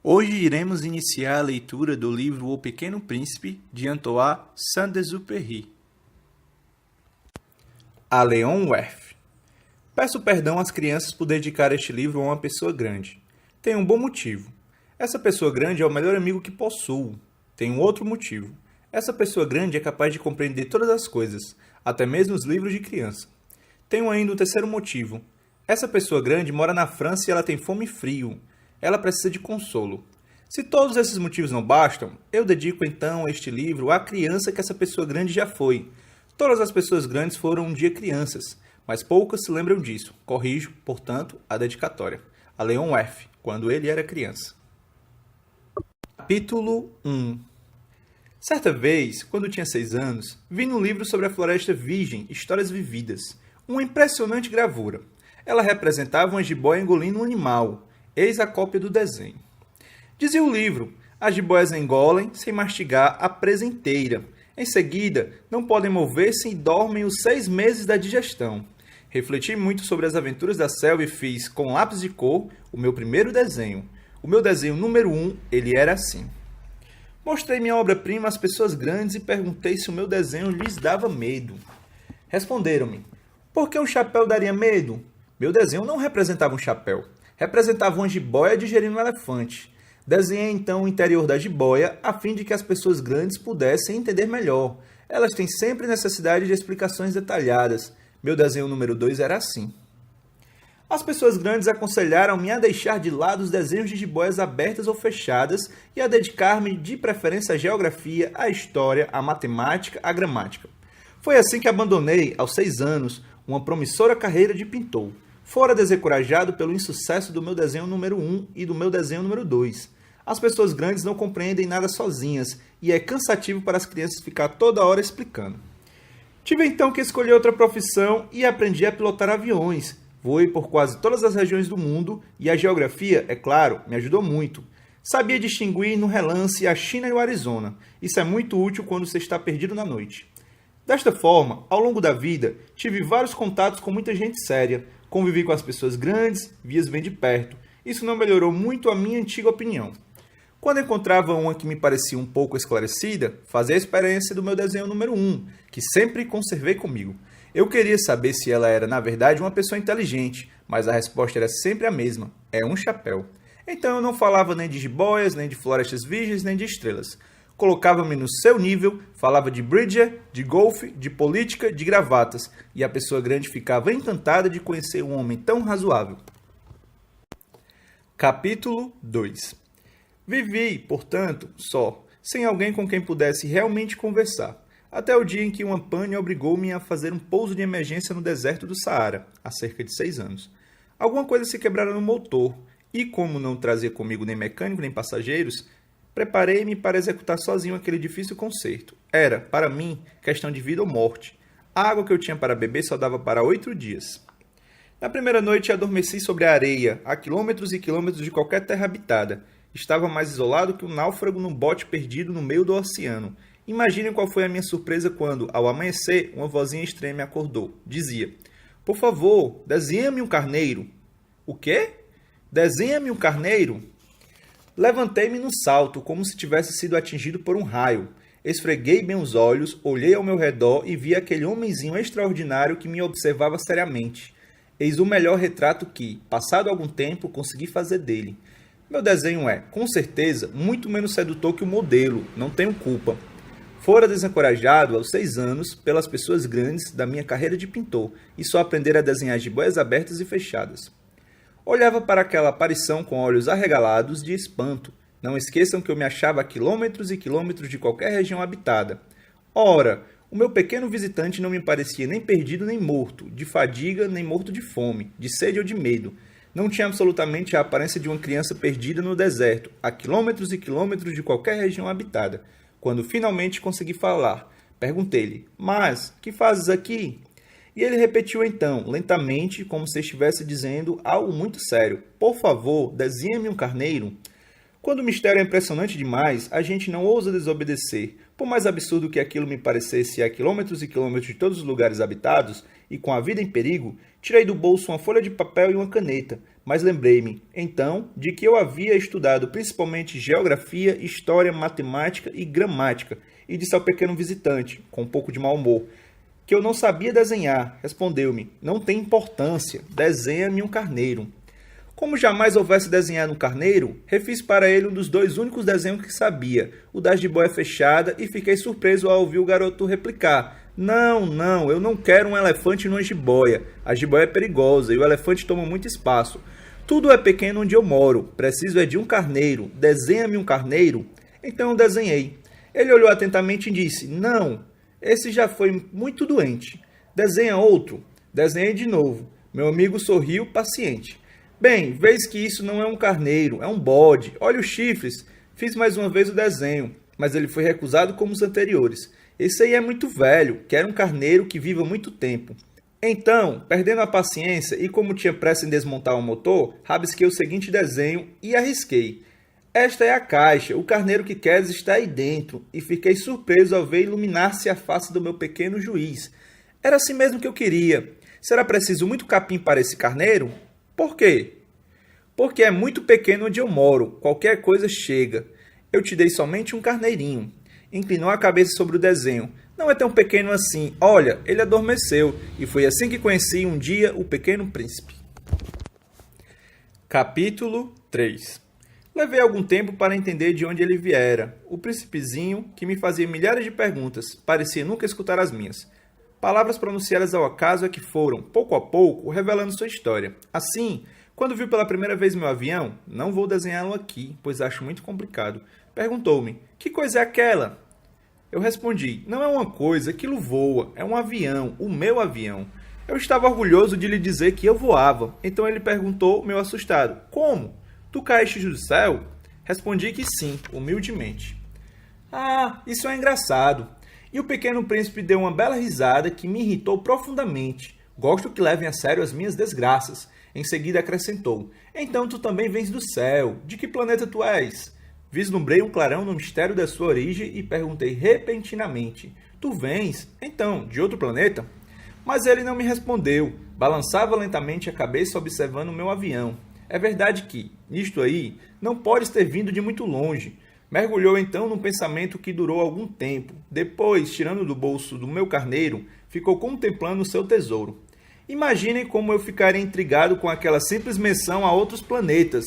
Hoje iremos iniciar a leitura do livro O Pequeno Príncipe, de Antoine Saint-Exupéry. A Leon Werth. Peço perdão às crianças por dedicar este livro a uma pessoa grande. Tem um bom motivo. Essa pessoa grande é o melhor amigo que possuo. Tem um outro motivo. Essa pessoa grande é capaz de compreender todas as coisas, até mesmo os livros de criança. Tenho ainda um terceiro motivo. Essa pessoa grande mora na França e ela tem fome e frio. Ela precisa de consolo. Se todos esses motivos não bastam, eu dedico então este livro à criança que essa pessoa grande já foi. Todas as pessoas grandes foram um dia crianças, mas poucas se lembram disso. Corrijo, portanto, a dedicatória. A Leon Werth, quando ele era criança. Capítulo 1. Certa vez, quando tinha 6 anos, vi no livro sobre a Floresta Virgem, Histórias Vividas, uma impressionante gravura. Ela representava uma jiboia engolindo um animal. Eis a cópia do desenho. Dizia o livro, as jiboias engolem, sem mastigar, a presa inteira. Em seguida, não podem mover-se e dormem os 6 meses da digestão. Refleti muito sobre as aventuras da selva e fiz, com lápis de cor, o meu primeiro desenho. O meu desenho número 1, ele era assim. Mostrei minha obra-prima às pessoas grandes e perguntei se o meu desenho lhes dava medo. Responderam-me, por que um chapéu daria medo? Meu desenho não representava um chapéu. Representava uma jiboia digerindo um elefante. Desenhei então o interior da jiboia a fim de que as pessoas grandes pudessem entender melhor. Elas têm sempre necessidade de explicações detalhadas. Meu desenho número 2 era assim. As pessoas grandes aconselharam-me a deixar de lado os desenhos de jiboias abertas ou fechadas e a dedicar-me de preferência à geografia, à história, à matemática, à gramática. Foi assim que abandonei, aos 6 anos, uma promissora carreira de pintor. Fora desencorajado pelo insucesso do meu desenho número 1 e do meu desenho número 2. As pessoas grandes não compreendem nada sozinhas e é cansativo para as crianças ficar toda hora explicando. Tive então que escolher outra profissão e aprendi a pilotar aviões. Voei por quase todas as regiões do mundo e a geografia, é claro, me ajudou muito. Sabia distinguir no relance a China e o Arizona. Isso é muito útil quando você está perdido na noite. Desta forma, ao longo da vida, tive vários contatos com muita gente séria. Convivi com as pessoas grandes, vi-as bem de perto. Isso não melhorou muito a minha antiga opinião. Quando encontrava uma que me parecia um pouco esclarecida, fazia a experiência do meu desenho número 1, que sempre conservei comigo. Eu queria saber se ela era, na verdade, uma pessoa inteligente, mas a resposta era sempre a mesma, é um chapéu. Então eu não falava nem de jiboias, nem de florestas virgens, nem de estrelas. Colocava-me no seu nível, falava de bridge, de golfe, de política, de gravatas, e a pessoa grande ficava encantada de conhecer um homem tão razoável. Capítulo 2. Vivi, portanto, só, sem alguém com quem pudesse realmente conversar, até o dia em que uma pane obrigou-me a fazer um pouso de emergência no deserto do Saara, há cerca de 6 anos. Alguma coisa se quebrara no motor, e como não trazia comigo nem mecânico nem passageiros, preparei-me para executar sozinho aquele difícil concerto. Era, para mim, questão de vida ou morte. A água que eu tinha para beber só dava para 8 dias. Na primeira noite adormeci sobre a areia, a quilômetros e quilômetros de qualquer terra habitada. Estava mais isolado que um náufrago num bote perdido no meio do oceano. Imaginem qual foi a minha surpresa quando, ao amanhecer, uma vozinha estranha me acordou. Dizia, por favor, desenha-me um carneiro. O quê? Desenha-me um carneiro? Levantei-me no salto, como se tivesse sido atingido por um raio. Esfreguei bem os olhos, olhei ao meu redor e vi aquele homenzinho extraordinário que me observava seriamente. Eis o melhor retrato que, passado algum tempo, consegui fazer dele. Meu desenho é, com certeza, muito menos sedutor que o modelo, não tenho culpa. Fora desencorajado, aos 6 anos, pelas pessoas grandes da minha carreira de pintor, e só aprender a desenhar jiboias abertas e fechadas. Olhava para aquela aparição com olhos arregalados de espanto. Não esqueçam que eu me achava a quilômetros e quilômetros de qualquer região habitada. Ora, o meu pequeno visitante não me parecia nem perdido nem morto, de fadiga nem morto de fome, de sede ou de medo. Não tinha absolutamente a aparência de uma criança perdida no deserto, a quilômetros e quilômetros de qualquer região habitada. Quando finalmente consegui falar, perguntei-lhe, mas, que fazes aqui? E ele repetiu então, lentamente, como se estivesse dizendo algo muito sério. Por favor, desenhe-me um carneiro. Quando o mistério é impressionante demais, a gente não ousa desobedecer. Por mais absurdo que aquilo me parecesse a quilômetros e quilômetros de todos os lugares habitados, e com a vida em perigo, tirei do bolso uma folha de papel e uma caneta. mas lembrei-me, então, de que eu havia estudado principalmente geografia, história, matemática e gramática, e disse ao pequeno visitante, com um pouco de mau humor, que eu não sabia desenhar. Respondeu-me, não tem importância, desenha-me um carneiro. Como jamais houvesse desenhado um carneiro, refiz para ele um dos 2 únicos desenhos que sabia, o das jiboia fechada, e fiquei surpreso ao ouvir o garoto replicar, não, eu não quero um elefante numa jiboia. A jiboia é perigosa e o elefante toma muito espaço. Tudo é pequeno onde eu moro. Preciso é de um carneiro. Desenha-me um carneiro. Então eu desenhei. Ele olhou atentamente e disse, não, esse já foi muito doente. Desenha outro. Desenhei de novo. Meu amigo sorriu, paciente. Bem, vês que isso não é um carneiro, é um bode. Olha os chifres. Fiz mais uma vez o desenho, mas ele foi recusado como os anteriores. Esse aí é muito velho, quero um carneiro que viva muito tempo. Então, perdendo a paciência e como tinha pressa em desmontar o motor, rabisquei o seguinte desenho e arrisquei. Esta é a caixa, o carneiro que queres está aí dentro, e fiquei surpreso ao ver iluminar-se a face do meu pequeno juiz. Era assim mesmo que eu queria. Será preciso muito capim para esse carneiro? Por quê? Porque é muito pequeno onde eu moro, qualquer coisa chega. Eu te dei somente um carneirinho. Inclinou a cabeça sobre o desenho. Não é tão pequeno assim. Olha, ele adormeceu. E foi assim que conheci um dia o Pequeno Príncipe. Capítulo 3. Levei algum tempo para entender de onde ele viera. O príncipezinho, que me fazia milhares de perguntas, parecia nunca escutar as minhas. Palavras pronunciadas ao acaso é que foram, pouco a pouco, revelando sua história. Assim, quando viu pela primeira vez meu avião, não vou desenhá-lo aqui, pois acho muito complicado, perguntou-me, que coisa é aquela? Eu respondi, não é uma coisa, aquilo voa, é um avião, o meu avião. Eu estava orgulhoso de lhe dizer que eu voava, então ele perguntou, meio assustado, como? Tu caíste do céu? Respondi que sim, humildemente. Ah, isso é engraçado. E o Pequeno Príncipe deu uma bela risada que me irritou profundamente. Gosto que levem a sério as minhas desgraças. Em seguida acrescentou, então tu também vens do céu. De que planeta tu és? Vislumbrei um clarão no mistério da sua origem e perguntei repentinamente, tu vens, então, de outro planeta? Mas ele não me respondeu. Balançava lentamente a cabeça observando o meu avião. É verdade que, nisto aí, não podes ter vindo de muito longe. Mergulhou então num pensamento que durou algum tempo. Depois, tirando do bolso do meu carneiro, ficou contemplando o seu tesouro. Imaginem como eu ficaria intrigado com aquela simples menção a outros planetas.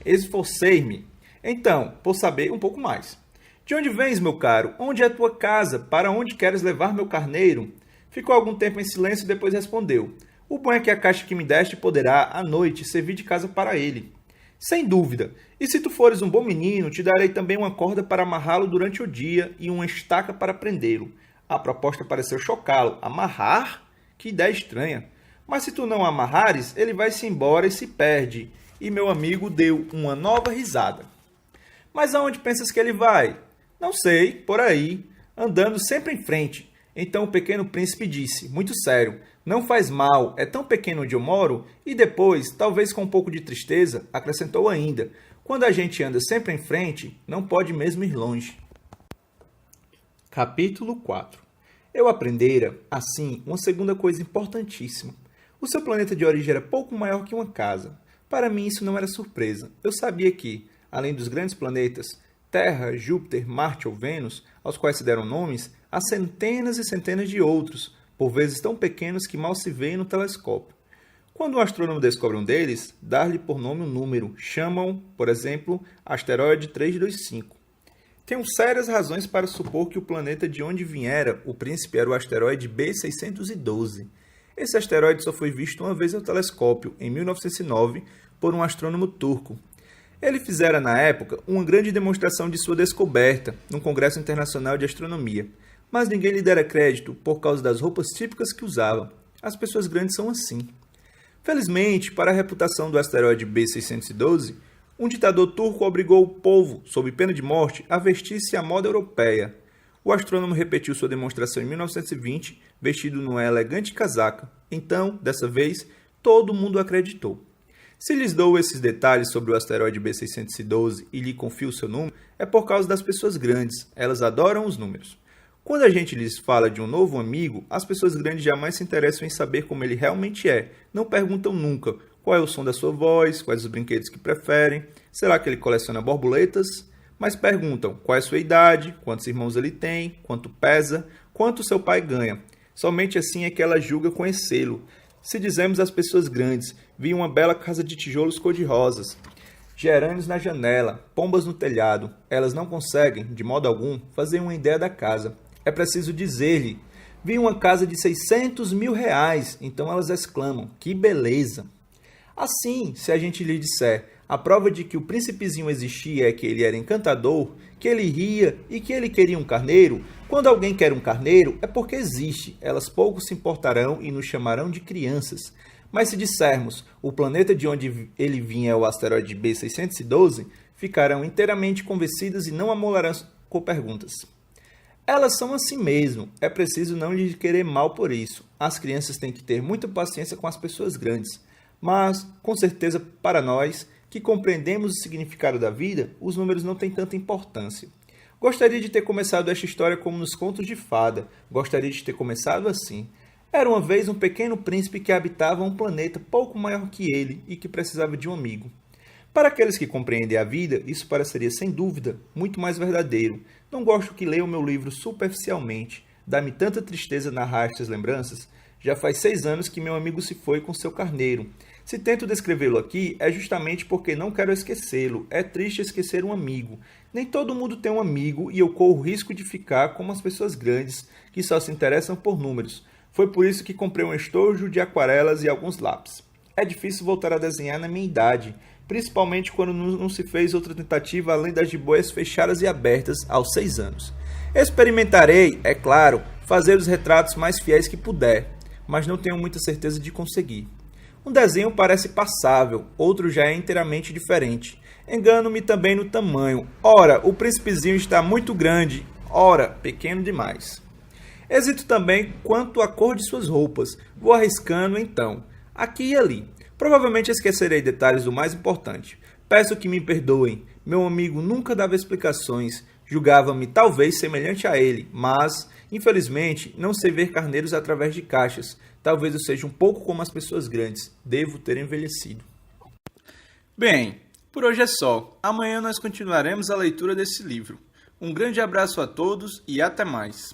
Esforcei-me, então, por saber um pouco mais. De onde vens, meu caro? Onde é a tua casa? Para onde queres levar meu carneiro? Ficou algum tempo em silêncio e depois respondeu. O bom é que a caixa que me deste poderá, à noite, servir de casa para ele. Sem dúvida. E se tu fores um bom menino, te darei também uma corda para amarrá-lo durante o dia e uma estaca para prendê-lo. A proposta pareceu chocá-lo. Amarrar? Que ideia estranha. Mas se tu não amarrares, ele vai-se embora e se perde. E meu amigo deu uma nova risada. Mas aonde pensas que ele vai? Não sei, por aí, andando sempre em frente. Então o Pequeno Príncipe disse, muito sério, não faz mal, é tão pequeno onde eu moro, e depois, talvez com um pouco de tristeza, acrescentou ainda, quando a gente anda sempre em frente, não pode mesmo ir longe. Capítulo 4. Eu aprendera, assim, uma segunda coisa importantíssima. O seu planeta de origem era pouco maior que uma casa. Para mim isso não era surpresa. Eu sabia que, além dos grandes planetas, Terra, Júpiter, Marte ou Vênus, aos quais se deram nomes, há centenas e centenas de outros, por vezes tão pequenos que mal se veem no telescópio. Quando um astrônomo descobre um deles, dá-lhe por nome um número. Chamam, por exemplo, asteroide 325. Tenho sérias razões para supor que o planeta de onde viera o príncipe era o asteroide B612. Esse asteroide só foi visto uma vez ao telescópio, em 1909, por um astrônomo turco. Ele fizera, na época, uma grande demonstração de sua descoberta, num Congresso Internacional de Astronomia. Mas ninguém lhe dera crédito por causa das roupas típicas que usava. As pessoas grandes são assim. Felizmente, para a reputação do asteroide B612, um ditador turco obrigou o povo, sob pena de morte, a vestir-se à moda europeia. O astrônomo repetiu sua demonstração em 1920, vestido numa elegante casaca. Então, dessa vez, todo mundo acreditou. Se lhes dou esses detalhes sobre o asteroide B612 e lhe confio seu número, é por causa das pessoas grandes. Elas adoram os números. Quando a gente lhes fala de um novo amigo, as pessoas grandes jamais se interessam em saber como ele realmente é. Não perguntam nunca Qual é o som da sua voz? Quais os brinquedos que preferem? Será que ele coleciona borboletas? Mas perguntam qual é a sua idade, quantos irmãos ele tem, quanto pesa, quanto seu pai ganha. Somente assim é que ela julga conhecê-lo. Se dizemos às pessoas grandes, vi uma bela casa de tijolos cor-de-rosas, gerânios na janela, pombas no telhado, elas não conseguem, de modo algum, fazer uma ideia da casa. É preciso dizer-lhe, vi uma casa de 600 mil reais, então elas exclamam, que beleza! Assim, se a gente lhe disser, a prova de que o príncipezinho existia é que ele era encantador, que ele ria e que ele queria um carneiro, quando alguém quer um carneiro é porque existe, elas pouco se importarão e nos chamarão de crianças. Mas se dissermos, o planeta de onde ele vinha é o asteroide B612, ficarão inteiramente convencidas e não amolarão com perguntas. Elas são assim mesmo, é preciso não lhes querer mal por isso. As crianças têm que ter muita paciência com as pessoas grandes. Mas, com certeza, para nós, que compreendemos o significado da vida, os números não têm tanta importância. Gostaria de ter começado esta história como nos contos de fada. Gostaria de ter começado assim. Era uma vez um pequeno príncipe que habitava um planeta pouco maior que ele e que precisava de um amigo. Para aqueles que compreendem a vida, isso pareceria sem dúvida muito mais verdadeiro. Não gosto que leiam meu livro superficialmente. Dá-me tanta tristeza narrar estas lembranças. Já faz 6 anos que meu amigo se foi com seu carneiro. Se tento descrevê-lo aqui, é justamente porque não quero esquecê-lo. É triste esquecer um amigo. Nem todo mundo tem um amigo e eu corro o risco de ficar como as pessoas grandes, que só se interessam por números. Foi por isso que comprei um estojo de aquarelas e alguns lápis. É difícil voltar a desenhar na minha idade, principalmente quando não se fez outra tentativa além das jiboias fechadas e abertas aos 6 anos. Experimentarei, é claro, fazer os retratos mais fiéis que puder, mas não tenho muita certeza de conseguir. Um desenho parece passável, outro já é inteiramente diferente. Engano-me também no tamanho. Ora, o príncipezinho está muito grande, ora, pequeno demais. Hesito também quanto à cor de suas roupas. Vou arriscando então, aqui e ali. Provavelmente esquecerei detalhes do mais importante. Peço que me perdoem. Meu amigo nunca dava explicações. Julgava-me talvez semelhante a ele, mas, infelizmente, não sei ver carneiros através de caixas. Talvez eu seja um pouco como as pessoas grandes. Devo ter envelhecido. Bem, por hoje é só. Amanhã nós continuaremos a leitura desse livro. Um grande abraço a todos e até mais.